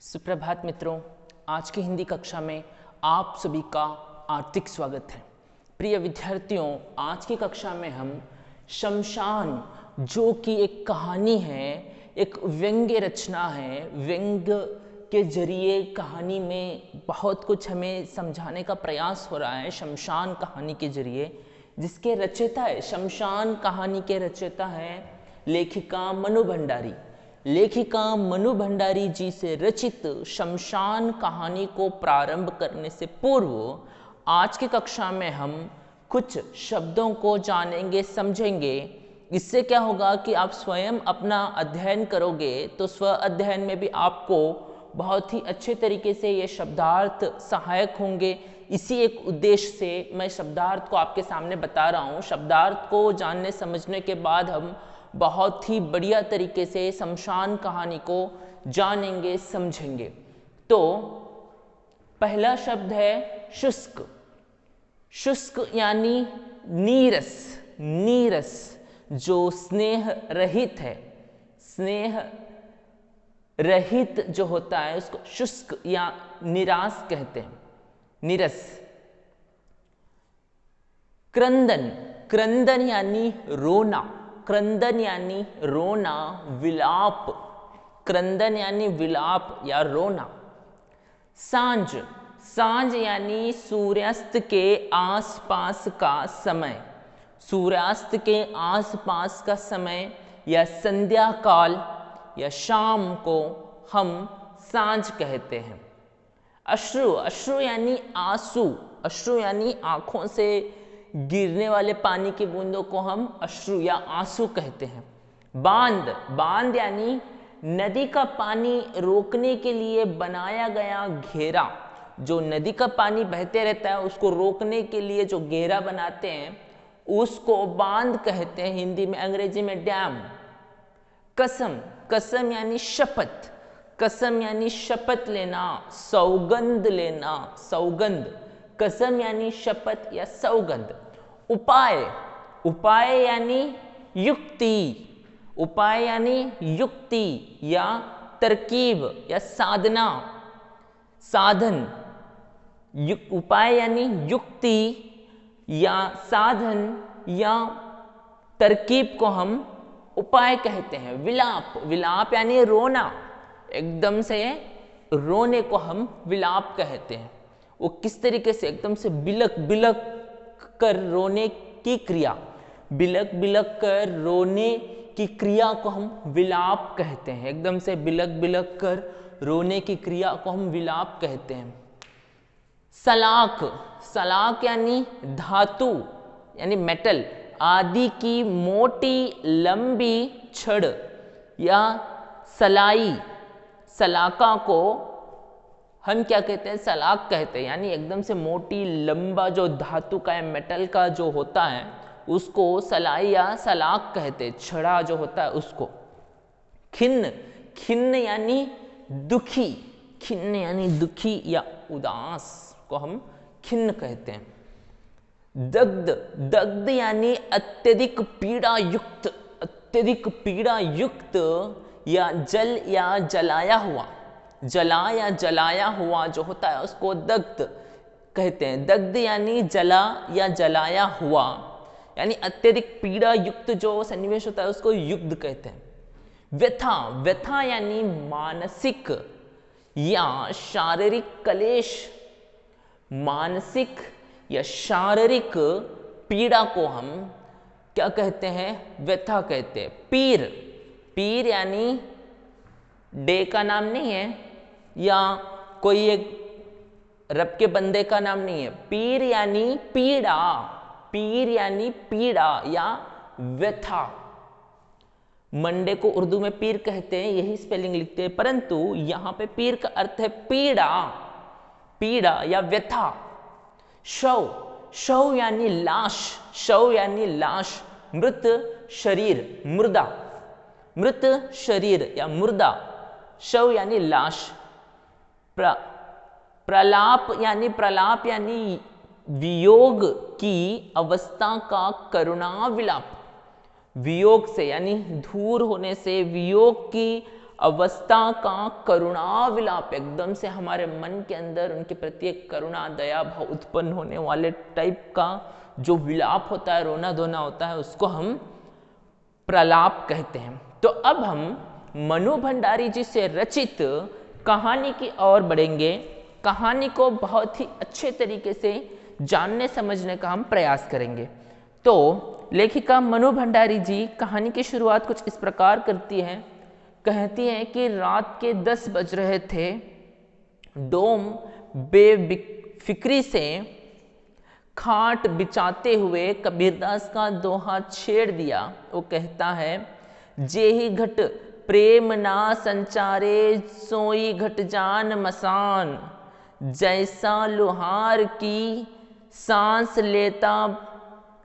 सुप्रभात मित्रों, आज की हिंदी कक्षा में आप सभी का हार्दिक स्वागत है। प्रिय विद्यार्थियों, आज की कक्षा में हम शमशान, जो कि एक कहानी है, एक व्यंग्य रचना है, व्यंग्य के जरिए कहानी में बहुत कुछ हमें समझाने का प्रयास हो रहा है शमशान कहानी के जरिए, जिसके रचयिता है, शमशान कहानी के रचयिता है लेखिका मनु भंडारी। लेखिका मनु भंडारी जी से रचित शमशान कहानी को प्रारंभ करने से पूर्व आज की कक्षा में हम कुछ शब्दों को जानेंगे, समझेंगे। इससे क्या होगा कि आप स्वयं अपना अध्ययन करोगे तो स्व अध्ययन में भी आपको बहुत ही अच्छे तरीके से ये शब्दार्थ सहायक होंगे। इसी एक उद्देश्य से मैं शब्दार्थ को आपके सामने बता रहा हूँ। शब्दार्थ को जानने समझने के बाद हम बहुत ही बढ़िया तरीके से शमशान कहानी को जानेंगे, समझेंगे। तो पहला शब्द है शुष्क। शुष्क यानी नीरस, नीरस जो स्नेह रहित है, स्नेह रहित जो होता है उसको शुष्क या निराश कहते हैं, नीरस। क्रंदन, क्रंदन यानी रोना, क्रंदन यानी रोना, विलाप, क्रंदन यानी विलाप या रोना। सांझ, सांझ यानी सूर्यास्त के आसपास का समय, सूर्यास्त के आसपास का समय या संध्या काल या शाम को हम सांझ कहते हैं। अश्रु, अश्रु यानी आंसू, अश्रु यानी आंखों से गिरने वाले पानी की बूंदों को हम अश्रु या आंसू कहते हैं। बांध, बांध यानी नदी का पानी रोकने के लिए बनाया गया घेरा, जो नदी का पानी बहते रहता है उसको रोकने के लिए जो घेरा बनाते हैं उसको बांध कहते हैं, हिंदी में, अंग्रेजी में डैम। कसम, कसम यानी शपथ, कसम यानी शपथ लेना, सौगंध लेना, सौगंध, कसम यानी शपथ या सौगंध। उपाय, उपाय यानी युक्ति, उपाय यानी युक्ति या तरकीब या साधना, साधन। उपाय यानी युक्ति या साधन या तरकीब को हम उपाय कहते हैं। विलाप, विलाप यानी रोना, एकदम से रोने को हम विलाप कहते हैं। वो किस तरीके से एकदम से बिलक बिलक कर रोने की क्रिया, बिलक बिलक कर रोने की क्रिया को हम विलाप कहते हैं। एकदम से बिलक बिलक कर रोने की क्रिया को हम विलाप कहते हैं। सलाख, सलाख यानी धातु यानी मेटल आदि की मोटी लंबी छड़ या सलाई, सलाका को हम क्या कहते हैं, सलाख कहते हैं। यानी एकदम से मोटी लंबा जो धातु का या मेटल का जो होता है उसको सलाई या सलाख कहते हैं, छड़ा जो होता है उसको। खिन्न, खिन्न यानी दुखी, खिन्न यानी दुखी या उदास को हम खिन्न कहते हैं। दग्ध, दग्ध यानी अत्यधिक पीड़ा युक्त, अत्यधिक पीड़ा युक्त या जल या जलाया हुआ, जला या जलाया हुआ जो होता है उसको दग्ध कहते हैं। दग्ध यानी जला या जलाया हुआ, यानी अत्यधिक पीड़ा युक्त जो सन्निवेश होता है उसको युग्ध कहते हैं। व्यथा, व्यथा यानी मानसिक या शारीरिक क्लेश, मानसिक या शारीरिक पीड़ा को हम क्या कहते हैं, व्यथा कहते हैं। पीर, पीर यानी डे का नाम नहीं है या कोई एक रब के बंदे का नाम नहीं है। पीर यानी पीड़ा, पीर यानी पीड़ा या व्यथा। मंडे को उर्दू में पीर कहते हैं, यही स्पेलिंग लिखते हैं, परंतु यहां पे पीर का अर्थ है पीड़ा, पीड़ा या व्यथा। शव, शव यानी लाश, शव यानी लाश। मृत शरीर, मुर्दा, मृत शरीर या मुर्दा। शव यानी लाश। प्रलाप यानी, प्रलाप यानी वियोग की अवस्था का करुणा विलाप, वियोग से यानी दूर होने से वियोग की अवस्था का करुणा विलाप, एकदम से हमारे मन के अंदर उनके प्रति एक करुणा दया भाव उत्पन्न होने वाले टाइप का जो विलाप होता है, रोना धोना होता है, उसको हम प्रलाप कहते हैं। तो अब हम मनु भंडारी जी से रचित कहानी की ओर बढ़ेंगे। कहानी को बहुत ही अच्छे तरीके से जानने समझने का हम प्रयास करेंगे। तो लेखिका मनु भंडारी जी कहानी की शुरुआत कुछ इस प्रकार करती है। कहती हैं कि रात के 10 बज रहे थे। डोम बेफिक्री से खाट बिछाते हुए कबीरदास का दोहा छेड़ दिया। वो कहता है, जेहि घट प्रेम ना संचारे सोई घट जान मसान, जैसा लोहार की सांस लेता,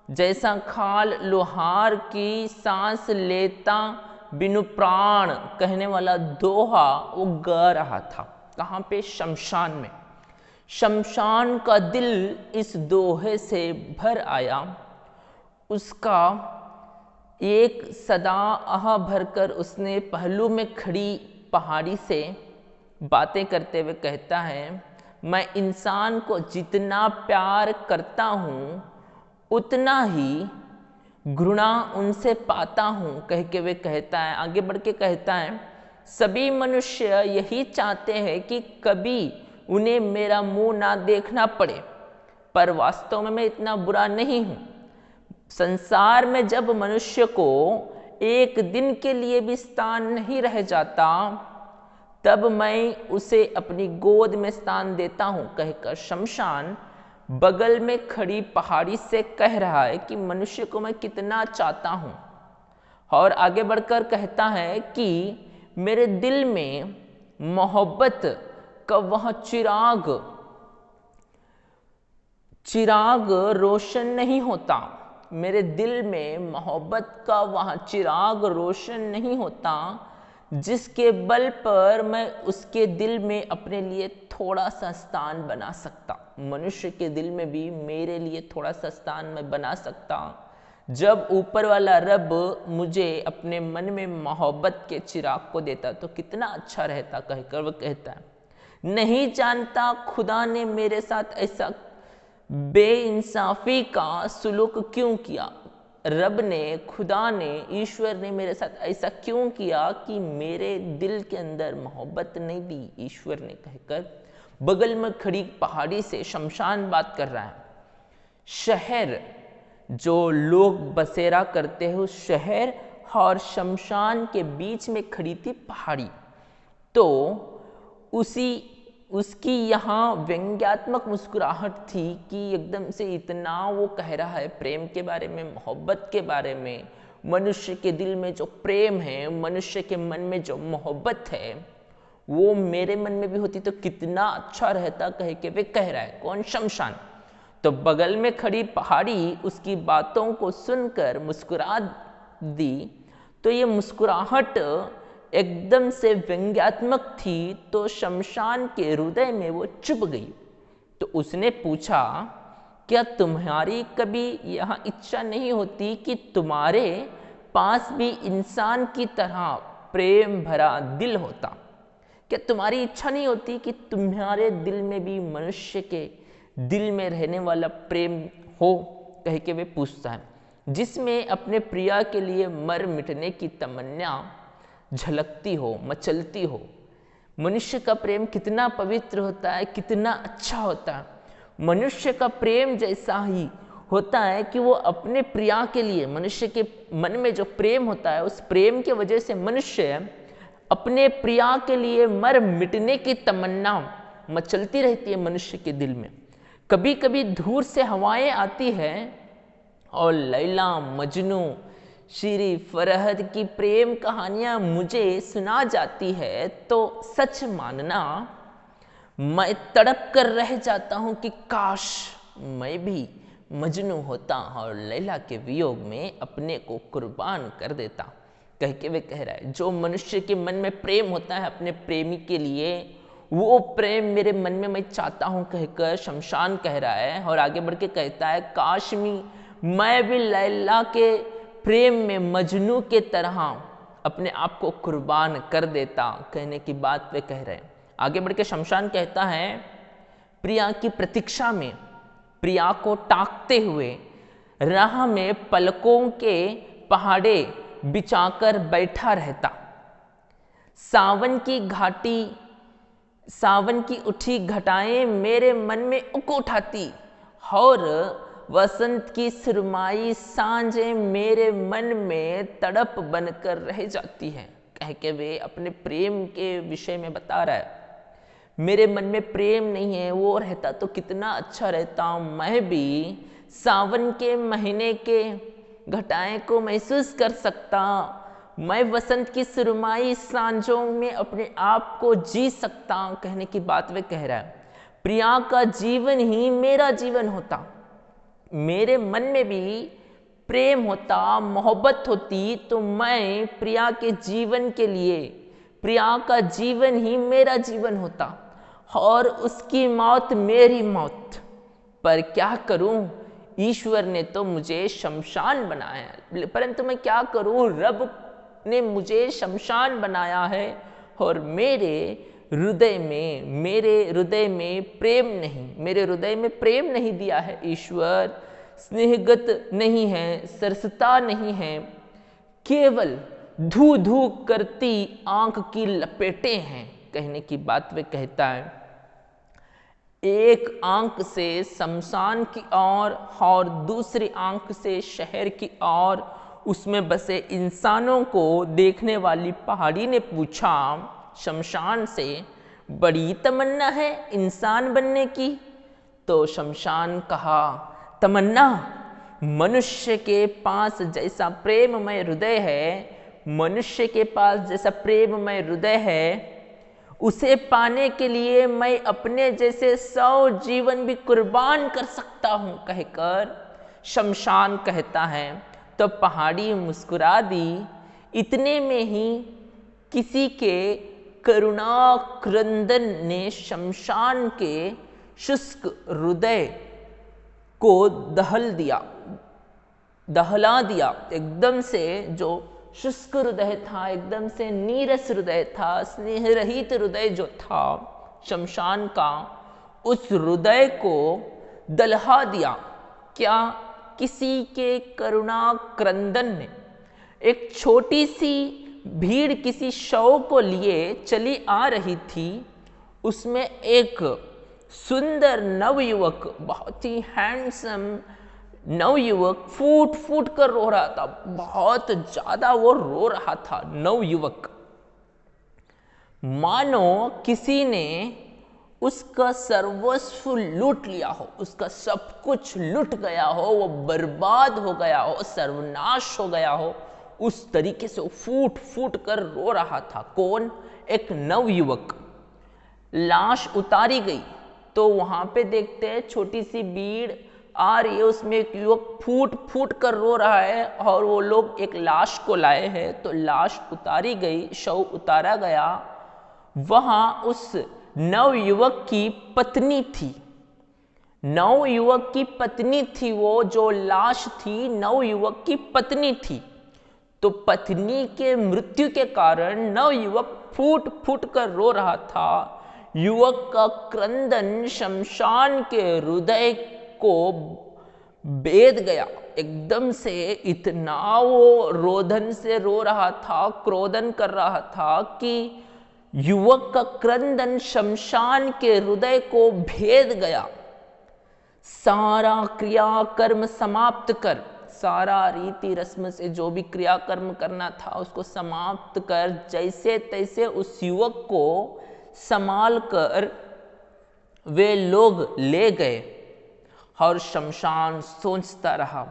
जैसा खाल लोहार की सांस लेता बिनु प्राण। कहने वाला दोहा वो गा रहा था। कहाँ पे? शमशान में। शमशान का दिल इस दोहे से भर आया। उसका एक सदा आह भरकर उसने पहलू में खड़ी पहाड़ी से बातें करते हुए कहता है, मैं इंसान को जितना प्यार करता हूँ उतना ही घृणा उनसे पाता हूँ। कह के वे कहता है, आगे बढ़ के कहता है, सभी मनुष्य यही चाहते हैं कि कभी उन्हें मेरा मुंह ना देखना पड़े, पर वास्तव में मैं इतना बुरा नहीं हूँ। संसार में जब मनुष्य को एक दिन के लिए भी स्थान नहीं रह जाता, तब मैं उसे अपनी गोद में स्थान देता हूँ। कहकर शमशान बगल में खड़ी पहाड़ी से कह रहा है कि मनुष्य को मैं कितना चाहता हूँ। और आगे बढ़कर कहता है कि मेरे दिल में मोहब्बत का वह चिराग रोशन नहीं होता। मेरे दिल में मोहब्बत का वह चिराग रोशन नहीं होता, जिसके बल पर मैं उसके दिल में अपने लिए थोड़ा सा स्थान बना सकता। मनुष्य के दिल में भी मेरे लिए थोड़ा सा स्थान मैं बना सकता, जब ऊपर वाला रब मुझे अपने मन में मोहब्बत के चिराग को देता तो कितना अच्छा रहता। कहकर वह कहता है, नहीं जानता खुदा ने मेरे साथ ऐसा बेइंसाफी का सुलूक क्यों किया। रब ने, खुदा ने, ईश्वर ने मेरे साथ ऐसा क्यों किया कि मेरे दिल के अंदर मोहब्बत नहीं दी ईश्वर ने। कहकर बगल में खड़ी पहाड़ी से शमशान बात कर रहा है। शहर जो लोग बसेरा करते हैं, उस शहर और शमशान के बीच में खड़ी थी पहाड़ी। तो उसकी यहाँ व्यंग्यात्मक मुस्कुराहट थी कि एकदम से इतना वो कह रहा है प्रेम के बारे में, मोहब्बत के बारे में। मनुष्य के दिल में जो प्रेम है, मनुष्य के मन में जो मोहब्बत है, वो मेरे मन में भी होती तो कितना अच्छा रहता। कह के वे कह रहा है। कौन? शमशान। तो बगल में खड़ी पहाड़ी उसकी बातों को सुनकर मुस्कुरा दी। तो ये मुस्कुराहट एकदम से व्यंग्यात्मक थी, तो शमशान के हृदय में वो चुभ गई। तो उसने पूछा, क्या तुम्हारी कभी यह इच्छा नहीं होती कि तुम्हारे पास भी इंसान की तरह प्रेम भरा दिल होता? क्या तुम्हारी इच्छा नहीं होती कि तुम्हारे दिल में भी मनुष्य के दिल में रहने वाला प्रेम हो? कह के वे पूछता है, जिसमें अपने प्रिया के लिए मर मिटने की तमन्ना झलकती हो, मचलती हो। मनुष्य का प्रेम कितना पवित्र होता है, कितना अच्छा होता है। मनुष्य का प्रेम जैसा ही होता है कि वो अपने प्रिया के लिए, मनुष्य के मन में जो प्रेम होता है, उस प्रेम के वजह से मनुष्य अपने प्रिया के लिए मर मिटने की तमन्ना मचलती रहती है मनुष्य के दिल में। कभी कभी दूर से हवाएं आती है और लैला, मजनू, श्री फरहद की प्रेम कहानियां मुझे सुना जाती है, तो सच मानना मैं तड़प कर रह जाता हूं कि काश मैं भी मजनू होता और लैला के वियोग में अपने को कुर्बान कर देता। कह के वे कह रहा है, जो मनुष्य के मन में प्रेम होता है अपने प्रेमी के लिए, वो प्रेम मेरे मन में मैं चाहता हूं। कहकर शमशान कह रहा है और आगे बढ़ के कहता है, काश मैं भी लैला के प्रेम में मजनू के तरह अपने आप को कुर्बान कर देता, कहने की बात वे कह रहे हैं। आगे बढ़ के शमशान कहता है, प्रिया की प्रतीक्षा में, प्रिया को ताकते हुए राह में पलकों के पहाड़े बिछाकर बैठा रहता। सावन की घाटी, सावन की उठी घटाएं मेरे मन में उक उठाती, और वसंत की सुरमाई सांझें मेरे मन में तड़प बनकर रह जाती है। कह के वे अपने प्रेम के विषय में बता रहा है, मेरे मन में प्रेम नहीं है, वो रहता तो कितना अच्छा रहता। मैं भी सावन के महीने के घटाएं को महसूस कर सकता, मैं वसंत की सुरमाई सांझों में अपने आप को जी सकता। कहने की बात वे कह रहा है, प्रिया का जीवन ही मेरा जीवन होता, मेरे मन में भी प्रेम होता, मोहब्बत होती, तो मैं प्रिया के जीवन के लिए, प्रिया का जीवन ही मेरा जीवन होता और उसकी मौत मेरी मौत। पर क्या करूं, ईश्वर ने तो मुझे शमशान बनाया, परंतु मैं क्या करूं, रब ने मुझे शमशान बनाया है और मेरे हृदय में प्रेम नहीं, मेरे हृदय में प्रेम नहीं दिया है ईश्वर, स्नेहगत नहीं है, सरसता नहीं है, केवल धू धू करती आंख की लपेटें हैं। कहने की बात वे कहता है, एक आंख से शमशान की ओर और दूसरी आंख से शहर की ओर उसमें बसे इंसानों को देखने वाली पहाड़ी ने पूछा, शमशान से बड़ी तमन्ना है इंसान बनने की? तो शमशान कहा, तमन्ना, मनुष्य के पास जैसा प्रेममय हृदय है, मनुष्य के पास जैसा प्रेममय हृदय है, उसे पाने के लिए मैं अपने जैसे 100 जीवन भी कुर्बान कर सकता हूं। कहकर शमशान कहता है, तो पहाड़ी मुस्कुरा दी। इतने में ही किसी के करुणा क्रंदन ने शमशान के शुष्क हृदय को दहला दिया। एकदम से जो शुष्क हृदय था, एकदम से नीरस हृदय था, स्नेह रहित हृदय जो था शमशान का, उस हृदय को दहला दिया। क्या? किसी के करुणा क्रंदन ने। एक छोटी सी भीड़ किसी शव को लिए चली आ रही थी, उसमें एक सुंदर नवयुवक, बहुत ही हैंडसम नवयुवक फूट फूट कर रो रहा था, बहुत ज्यादा वो रो रहा था नवयुवक, मानो किसी ने उसका सर्वस्व लूट लिया हो, उसका सब कुछ लूट गया हो, वो बर्बाद हो गया हो, सर्वनाश हो गया हो, उस तरीके से वो फूट फूट कर रो रहा था। कौन? एक नवयुवक। लाश उतारी गई तो वहां पे देखते हैं छोटी सी भीड़ आ रही है, उसमें एक युवक फूट फूट कर रो रहा है और वो लोग एक लाश को लाए हैं। तो लाश उतारी गई, शव उतारा गया, वहां उस नवयुवक की पत्नी थी, नवयुवक की पत्नी थी, वो जो लाश थी नवयुवक की पत्नी थी। तो पत्नी के मृत्यु के कारण नवयुवक फूट फूट कर रो रहा था। युवक का क्रंदन शमशान के हृदय को बेद गया। एकदम से इतना वो रोदन से रो रहा था, क्रोधन कर रहा था कि युवक का क्रंदन शमशान के हृदय को भेद गया। सारा क्रियाकर्म समाप्त कर, सारा रीति रस्म से जो भी क्रियाकर्म करना था उसको समाप्त कर, जैसे तैसे उस युवक को संभाल कर वे लोग ले गए। और शमशान सोचता रहा,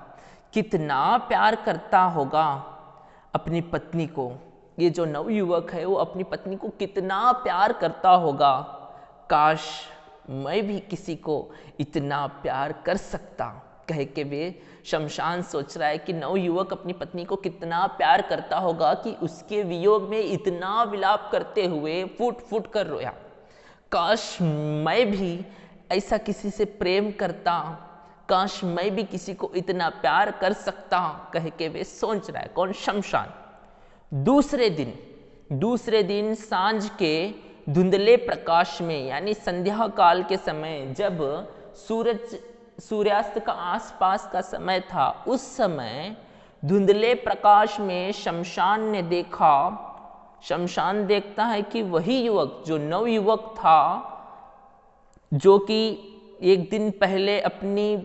कितना प्यार करता होगा अपनी पत्नी को। ये जो नवयुवक है वो अपनी पत्नी को कितना प्यार करता होगा। काश मैं भी किसी को इतना प्यार कर सकता। कह के वे शमशान सोच रहा है कि नवयुवक अपनी पत्नी को कितना प्यार करता होगा कि उसके वियोग में इतना विलाप करते हुए फूट फूट कर रोया। काश मैं भी ऐसा किसी से प्रेम करता, काश मैं भी किसी को इतना प्यार कर सकता। कह के वे सोच रहा है। कौन? शमशान। दूसरे दिन सांझ के धुंधले प्रकाश में, यानी संध्या काल के समय, जब सूर्यास्त का आसपास का समय था, उस समय धुंधले प्रकाश में शमशान ने देखा, शमशान देखता है कि वही युवक, जो नवयुवक था, जो कि एक दिन पहले अपनी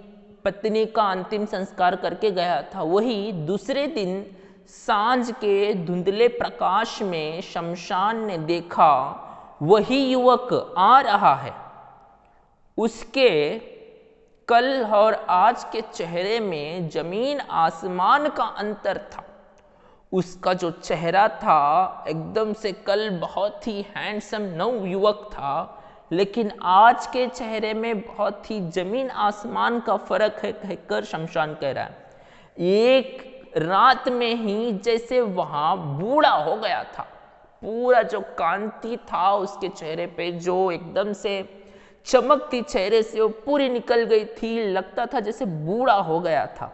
पत्नी का अंतिम संस्कार करके गया था, वही दूसरे दिन सांझ के धुंधले प्रकाश में शमशान ने देखा वही युवक आ रहा है। उसके कल और आज के चेहरे में जमीन आसमान का अंतर था। उसका जो चेहरा था एकदम से कल बहुत ही हैंडसम नव युवक था, लेकिन आज के चेहरे में बहुत ही जमीन आसमान का फर्क है, कहकर शमशान कह रहा है। एक रात में ही जैसे वहां बूढ़ा हो गया था, पूरा जो कांति था उसके चेहरे पे, जो एकदम से चमकती चेहरे से वो पूरी निकल गई थी, लगता था जैसे बूढ़ा हो गया था।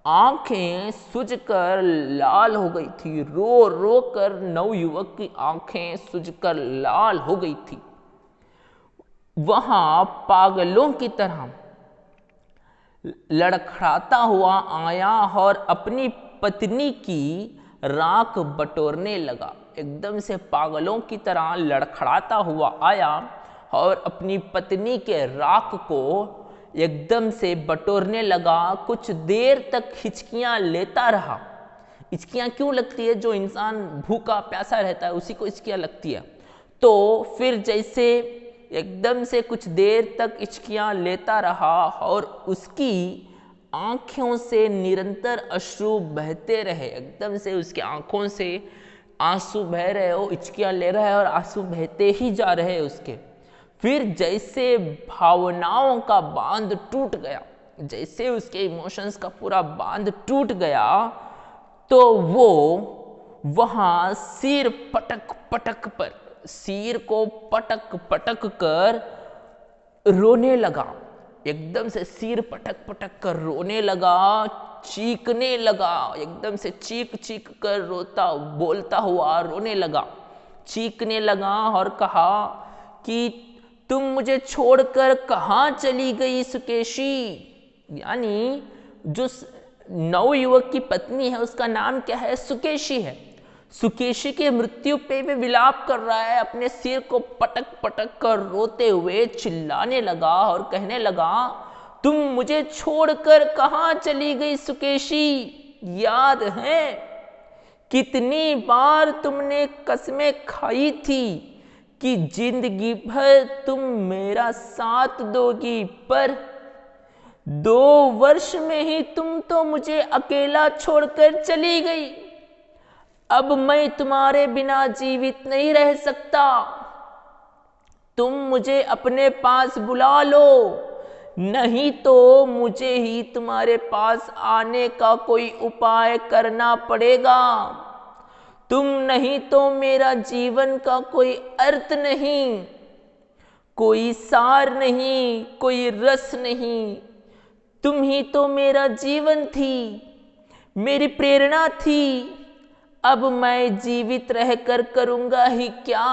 आंखें सूजकर लाल हो गई थी, रो रो कर नवयुवक की आंखें सूजकर लाल हो गई थी। वहां पागलों की तरह लड़खड़ाता हुआ आया और अपनी पत्नी की राख बटोरने लगा। एकदम से पागलों की तरह लड़खड़ाता हुआ आया और अपनी पत्नी के राख को एकदम से बटोरने लगा। कुछ देर तक हिचकियां लेता रहा। हिचकियां क्यों लगती है? जो इंसान भूखा प्यासा रहता है उसी को हिचकियां लगती है। तो फिर जैसे एकदम से कुछ देर तक हिचकियां लेता रहा और उसकी आंखों से निरंतर अश्रु बहते रहे। एकदम से उसकी आंखों से आंसू बह रहे हो, हिचकियां ले रहा है और आंसू बहते ही जा रहे हैं उसके। फिर जैसे भावनाओं का बांध टूट गया, जैसे उसके इमोशंस का पूरा बांध टूट गया, तो वो वहां सिर को पटक पटक कर रोने लगा। एकदम से सिर पटक पटक कर रोने लगा, चीखने लगा। एकदम से चीख चीख कर बोलता हुआ रोने लगा, चीखने लगा और कहा कि तुम मुझे छोड़कर कहाँ चली गई सुकेशी। यानी जो नवयुवक की पत्नी है उसका नाम क्या है? सुकेशी है। सुकेशी के मृत्यु पे भी विलाप कर रहा है, अपने सिर को पटक पटक कर रोते हुए चिल्लाने लगा और कहने लगा, तुम मुझे छोड़कर कहाँ चली गई सुकेशी? याद है कितनी बार तुमने कसमें खाई थी कि जिंदगी भर तुम मेरा साथ दोगी, पर 2 वर्ष में ही तुम तो मुझे अकेला छोड़कर चली गई। अब मैं तुम्हारे बिना जीवित नहीं रह सकता। तुम मुझे अपने पास बुला लो, नहीं तो मुझे ही तुम्हारे पास आने का कोई उपाय करना पड़ेगा। तुम नहीं तो मेरा जीवन का कोई अर्थ नहीं, कोई सार नहीं, कोई रस नहीं। तुम ही तो मेरा जीवन थी, मेरी प्रेरणा थी। अब मैं जीवित रहकर करूंगा ही क्या?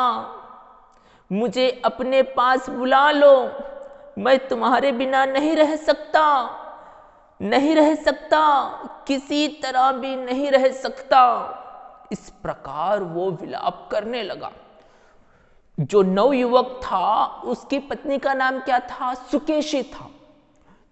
मुझे अपने पास बुला लो, मैं तुम्हारे बिना नहीं रह सकता, नहीं रह सकता, किसी तरह भी नहीं रह सकता। इस प्रकार वो विलाप करने लगा। जो नवयुवक था उसकी पत्नी का नाम क्या था? सुकेशी था।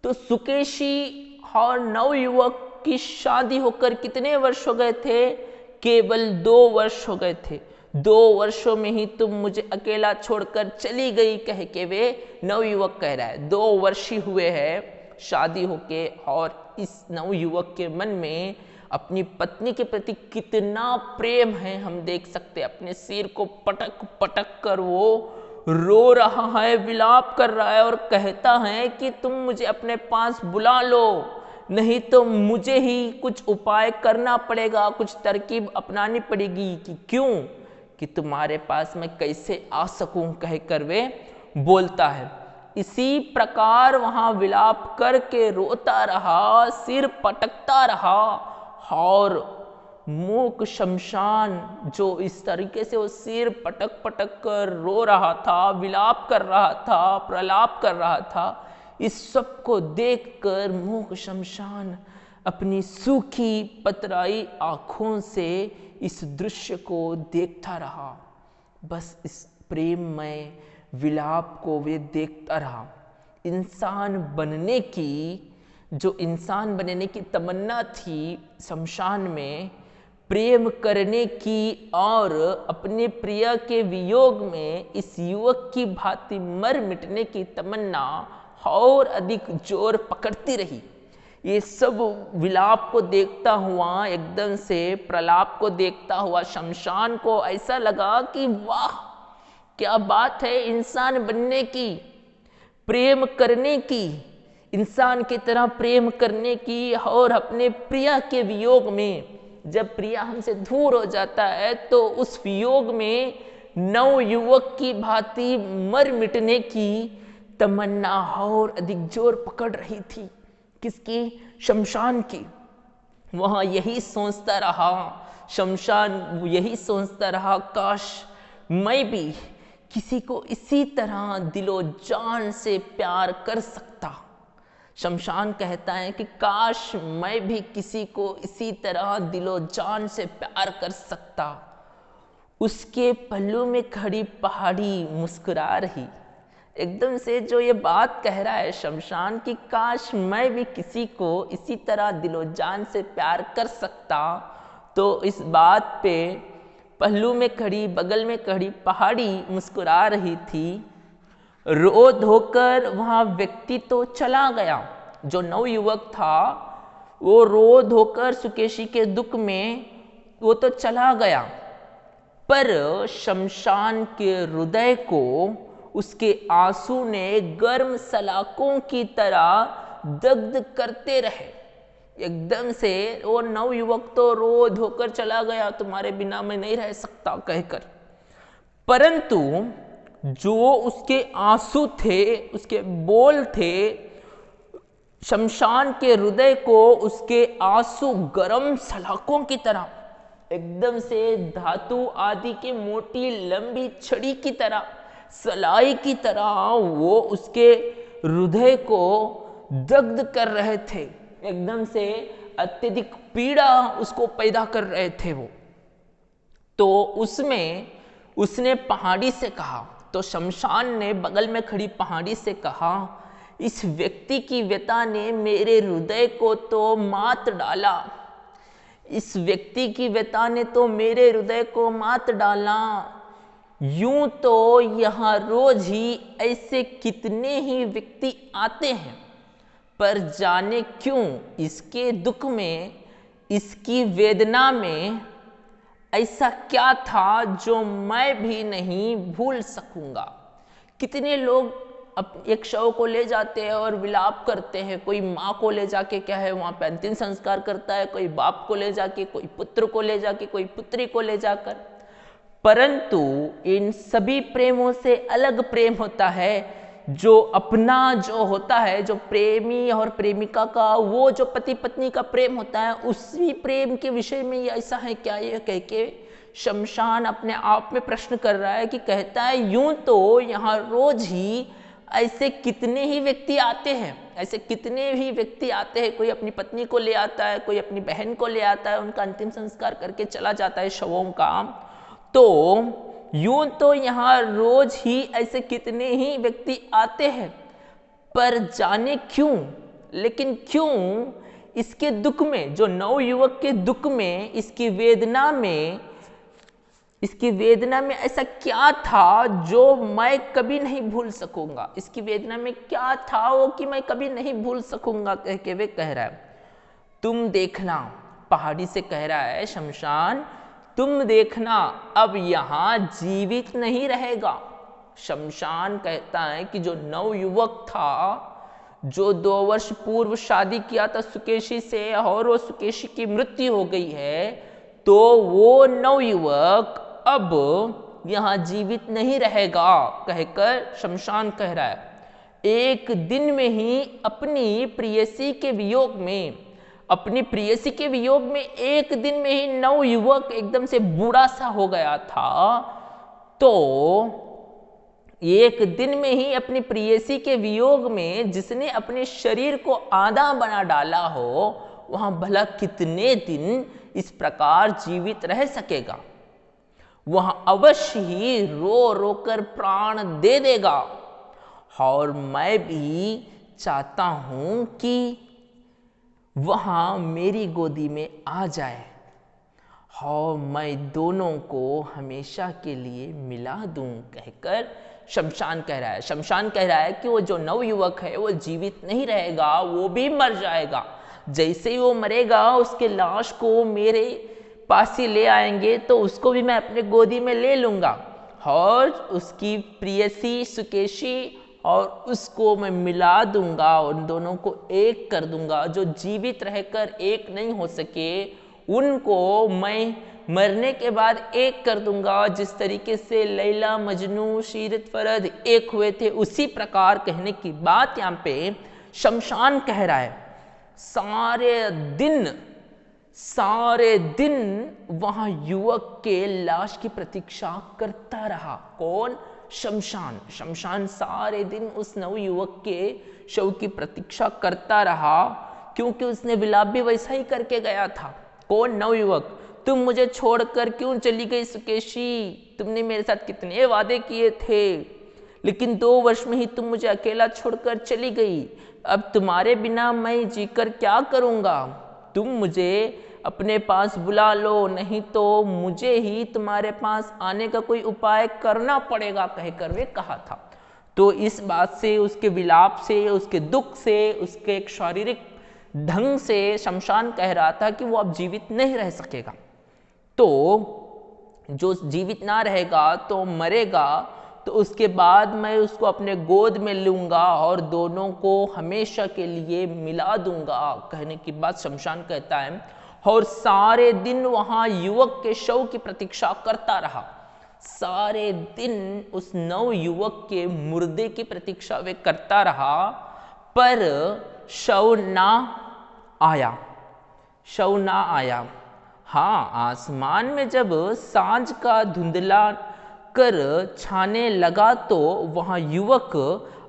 तो सुकेशी और नवयुवक की शादी होकर कितने वर्ष हो गए थे? केवल 2 वर्ष हो गए थे। 2 वर्षों में ही तुम मुझे अकेला छोड़कर चली गई, कह के वे नवयुवक कह रहा है। 2 वर्ष ही हुए हैं शादी होके, और इस नवयुवक के मन में अपनी पत्नी के प्रति कितना प्रेम है हम देख सकते हैं। अपने सिर को पटक पटक कर वो रो रहा है, विलाप कर रहा है और कहता है कि तुम मुझे अपने पास बुला लो, नहीं तो मुझे ही कुछ उपाय करना पड़ेगा, कुछ तरकीब अपनानी पड़ेगी। कि क्यों? कि तुम्हारे पास मैं कैसे आ सकूं, कहकर वे बोलता है। इसी प्रकार वहां विलाप करके रोता रहा, सिर पटकता रहा और मूक शमशान, जो इस तरीके से वो सिर पटक पटक कर रो रहा था, विलाप कर रहा था, प्रलाप कर रहा था, इस सब को देखकर मूक शमशान अपनी सूखी पतराई आँखों से इस दृश्य को देखता रहा। बस इस प्रेममय विलाप को वे देखता रहा। इंसान बनने की तमन्ना थी शमशान में, प्रेम करने की और अपने प्रिय के वियोग में इस युवक की भांति मर मिटने की तमन्ना और अधिक जोर पकड़ती रही। ये सब विलाप को देखता हुआ, एकदम से प्रलाप को देखता हुआ शमशान को ऐसा लगा कि वाह, क्या बात है इंसान बनने की, प्रेम करने की, इंसान की तरह प्रेम करने की। और अपने प्रिय के वियोग में, जब प्रिय हमसे दूर हो जाता है तो उस वियोग में नव युवक की भांति मर मिटने की तमन्ना और अधिक जोर पकड़ रही थी। किसकी? शमशान की। वहां यही सोचता रहा शमशान, यही सोचता रहा, काश मैं भी किसी को इसी तरह दिलो जान से प्यार कर सकता। शमशान कहता है कि काश मैं भी किसी को इसी तरह दिलो जान से प्यार कर सकता। उसके पल्लू में खड़ी पहाड़ी मुस्कुरा रही। एकदम से जो ये बात कह रहा है शमशान की, काश मैं भी किसी को इसी तरह दिलो जान से प्यार कर सकता, तो इस बात पे पहलू में खड़ी, बगल में खड़ी पहाड़ी मुस्कुरा रही थी। रो धोकर वहां व्यक्ति तो चला गया, जो नवयुवक था वो रो धोकर सुकेशी के दुख में वो तो चला गया, पर शमशान के हृदय को उसके आंसू ने गर्म सलाखों की तरह दग्ध करते रहे। एकदम से वो नवयुवक तो रो धोकर चला गया, तुम्हारे बिना मैं नहीं रह सकता कहकर, परंतु जो उसके आंसू थे, उसके बोल थे, शमशान के हृदय को उसके आंसू गर्म सलाखों की तरह, एकदम से धातु आदि की मोटी लंबी छड़ी की तरह, सलाई की तरह वो उसके हृदय को दग्ध कर रहे थे। एकदम से अत्यधिक पीड़ा उसको पैदा कर रहे थे वो। तो उसमें उसने पहाड़ी से कहा, तो शमशान ने बगल में खड़ी पहाड़ी से कहा, इस व्यक्ति की व्यथा ने मेरे हृदय को तो मात डाला, इस व्यक्ति की व्यथा ने तो मेरे हृदय को मात डाला। यूं तो यहाँ रोज ही ऐसे कितने ही व्यक्ति आते हैं, पर जाने क्यों इसके दुख में, इसकी वेदना में ऐसा क्या था जो मैं भी नहीं भूल सकूंगा। कितने लोग एक शव को ले जाते हैं और विलाप करते हैं, कोई माँ को ले जाके क्या है वहाँ पे अंतिम संस्कार करता है, कोई बाप को ले जाके, कोई पुत्र को ले जाके, कोई पुत्री को ले जाकर, परंतु इन सभी प्रेमों से अलग प्रेम होता है जो अपना जो होता है, जो प्रेमी और प्रेमिका का वो जो पति पत्नी का प्रेम होता है, उसी प्रेम के विषय में ये ऐसा है क्या, ये कह के शमशान अपने आप में प्रश्न कर रहा है कि कहता है यूं तो यहाँ रोज ही ऐसे कितने ही व्यक्ति आते हैं, ऐसे कितने ही व्यक्ति आते हैं, कोई अपनी पत्नी को ले आता है, कोई अपनी बहन को ले आता है, उनका अंतिम संस्कार करके चला जाता है शवों का। तो यूं तो यहाँ रोज ही ऐसे कितने ही व्यक्ति आते हैं, पर जाने क्यों, लेकिन क्यों इसके दुख में, जो नवयुवक के दुख में, इसकी वेदना में ऐसा क्या था जो मैं कभी नहीं भूल सकूंगा, इसकी वेदना में क्या था वो कि मैं कभी नहीं भूल सकूंगा, कह के वे कह रहा है। तुम देखना, पहाड़ी से कह रहा है शमशान, तुम देखना अब यहाँ जीवित नहीं रहेगा। शमशान कहता है कि जो नवयुवक था, जो 2 वर्ष पूर्व शादी किया था सुकेशी से और वो सुकेशी की मृत्यु हो गई है, तो वो नवयुवक अब यहाँ जीवित नहीं रहेगा, कहकर शमशान कह रहा है। एक दिन में ही अपनी प्रेयसी के वियोग में, अपनी प्रेयसी के वियोग में एक दिन में ही नवयुवक एकदम से बूढ़ा सा हो गया था, तो एक दिन में ही अपनी प्रेयसी के वियोग में जिसने अपने शरीर को आधा बना डाला हो, वहां भला कितने दिन इस प्रकार जीवित रह सकेगा। वह अवश्य ही रो रो कर प्राण दे देगा। और मैं भी चाहता हूं कि वह मेरी गोदी में आ जाए और मैं दोनों को हमेशा के लिए मिला दूं, कहकर शमशान कह रहा है। शमशान कह रहा है कि वो जो नवयुवक है वो जीवित नहीं रहेगा, वो भी मर जाएगा। जैसे ही वो मरेगा उसके लाश को मेरे पास ही ले आएंगे, तो उसको भी मैं अपने गोदी में ले लूंगा और उसकी प्रेयसी सुकेशी और उसको मैं मिला दूंगा, उन दोनों को एक कर दूंगा। जो जीवित रहकर एक नहीं हो सके उनको मैं मरने के बाद एक कर दूंगा। जिस तरीके से लैला मजनू शीरत फरद एक हुए थे, उसी प्रकार कहने की बात यहाँ पे शमशान कह रहा है। सारे दिन वहां युवक के लाश की प्रतीक्षा करता रहा। कौन? शमशान। शमशान सारे दिन उस नवयुवक के शव की प्रतीक्षा करता रहा, क्योंकि उसने विलाप भी वैसा ही करके गया था। कौन? नवयुवक। तुम मुझे छोड़कर क्यों चली गई सुकेशी? तुमने मेरे साथ कितने वादे किए थे, लेकिन 2 वर्ष में ही तुम मुझे अकेला छोड़कर चली गई। अब तुम्हारे बिना मैं जीकर क्या करूंगा? तुम मुझे अपने पास बुला लो, नहीं तो मुझे ही तुम्हारे पास आने का कोई उपाय करना पड़ेगा, कहकर वे कहा था। तो इस बात से, उसके विलाप से, उसके दुख से, उसके एक शारीरिक ढंग से शमशान कह रहा था कि वो अब जीवित नहीं रह सकेगा। तो जो जीवित ना रहेगा तो मरेगा, तो उसके बाद मैं उसको अपने गोद में लूंगा और दोनों को हमेशा के लिए मिला दूंगा, कहने की बात शमशान कहता है। और सारे दिन वहां युवक के शव की प्रतीक्षा करता रहा। सारे दिन उस नव युवक के मुर्दे की प्रतीक्षा वे करता रहा, पर शव ना आया। शव ना आया। हाँ, आसमान में जब सांझ का धुंधला कर छाने लगा तो वहां युवक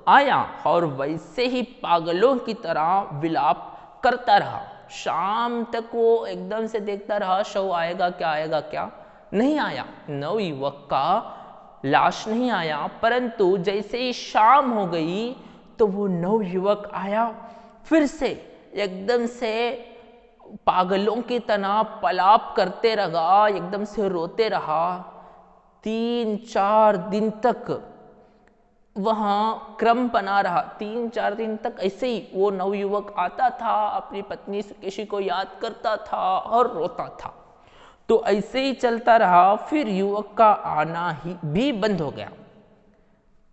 आया और वैसे ही पागलों की तरह विलाप करता रहा। शाम तक वो एकदम से देखता रहा, शव आएगा क्या, आएगा क्या। नहीं आया, नव युवक का लाश नहीं आया। परंतु जैसे ही शाम हो गई तो वो नव युवक आया, फिर से एकदम से पागलों की तरह पलाप करते रहा, एकदम से रोते रहा। 3-4 दिन तक वहां क्रम बना रहा। 3-4 दिन तक ऐसे ही वो नवयुवक आता था, अपनी पत्नी सुकेशी को याद करता था और रोता था। तो ऐसे ही चलता रहा। फिर युवक का आना ही भी बंद हो गया।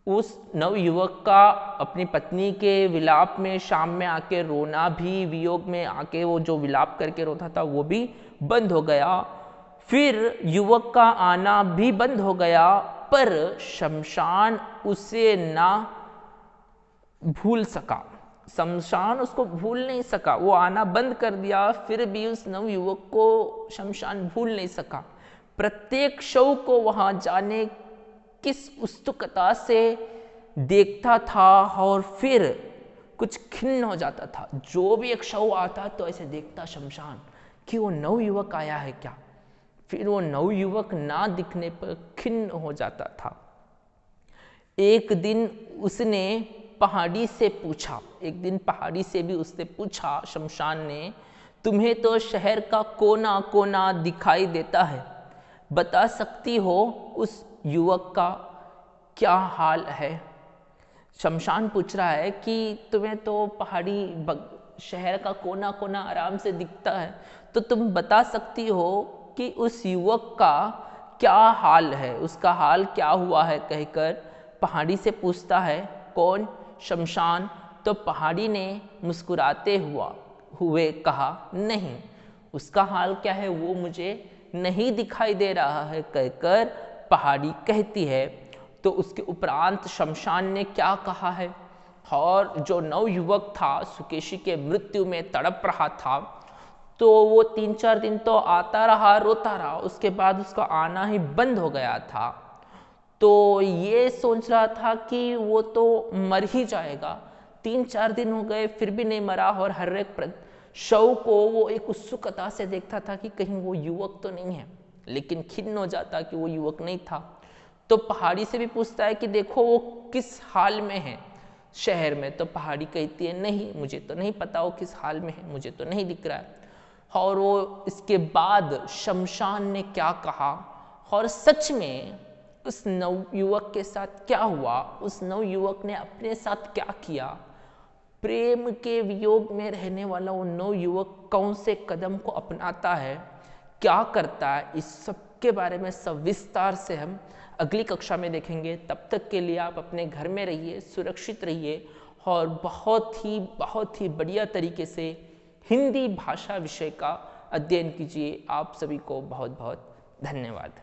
उस नवयुवक का अपनी पत्नी के विलाप में शाम में आके रोना भी, वियोग में आके वो जो विलाप करके रोता था वो भी बंद हो गया। फिर युवक का आना भी बंद हो गया, पर शमशान उसे ना भूल सका। शमशान उसको भूल नहीं सका। वो आना बंद कर दिया, फिर भी उस नवयुवक को शमशान भूल नहीं सका। प्रत्येक शव को वहां जाने किस उत्सुकता से देखता था और फिर कुछ खिन्न हो जाता था। जो भी एक शव आता तो ऐसे देखता शमशान कि वो नवयुवक आया है क्या। फिर वो नवयुवक ना दिखने पर खिन्न हो जाता था। एक दिन उसने पहाड़ी से पूछा, एक दिन पहाड़ी से भी उसने पूछा शमशान ने, तुम्हें तो शहर का कोना कोना दिखाई देता है, बता सकती हो उस युवक का क्या हाल है। शमशान पूछ रहा है कि तुम्हें तो पहाड़ी शहर का कोना कोना आराम से दिखता है, तो तुम बता सकती हो कि उस युवक का क्या हाल है, उसका हाल क्या हुआ है, कहकर पहाड़ी से पूछता है। कौन? शमशान। तो पहाड़ी ने मुस्कुराते हुए कहा, नहीं, उसका हाल क्या है वो मुझे नहीं दिखाई दे रहा है, कहकर पहाड़ी कहती है। तो उसके उपरांत शमशान ने क्या कहा है, और जो नवयुवक था सुकेशी के मृत्यु में तड़प रहा था, तो वो 3-4 दिन तो आता रहा, रोता रहा, उसके बाद उसका आना ही बंद हो गया था। तो ये सोच रहा था कि वो तो मर ही जाएगा। 3-4 दिन हो गए फिर भी नहीं मरा, और हर एक शव को वो एक उत्सुकता से देखता था कि कहीं वो युवक तो नहीं है, लेकिन खिन्न हो जाता कि वो युवक नहीं था। तो पहाड़ी से भी पूछता है कि देखो वो किस हाल में है शहर में। तो पहाड़ी कहती है नहीं, मुझे तो नहीं पता वो किस हाल में है, मुझे तो नहीं दिख रहा है। और वो इसके बाद शमशान ने क्या कहा और सच में उस नवयुवक के साथ क्या हुआ, उस नवयुवक ने अपने साथ क्या किया, प्रेम के वियोग में रहने वाला वो नवयुवक कौन से कदम को अपनाता है, क्या करता है, इस सब के बारे में सविस्तार से हम अगली कक्षा में देखेंगे। तब तक के लिए आप अपने घर में रहिए, सुरक्षित रहिए और बहुत ही बढ़िया तरीके से हिंदी भाषा विषय का अध्ययन कीजिए। आप सभी को बहुत बहुत धन्यवाद।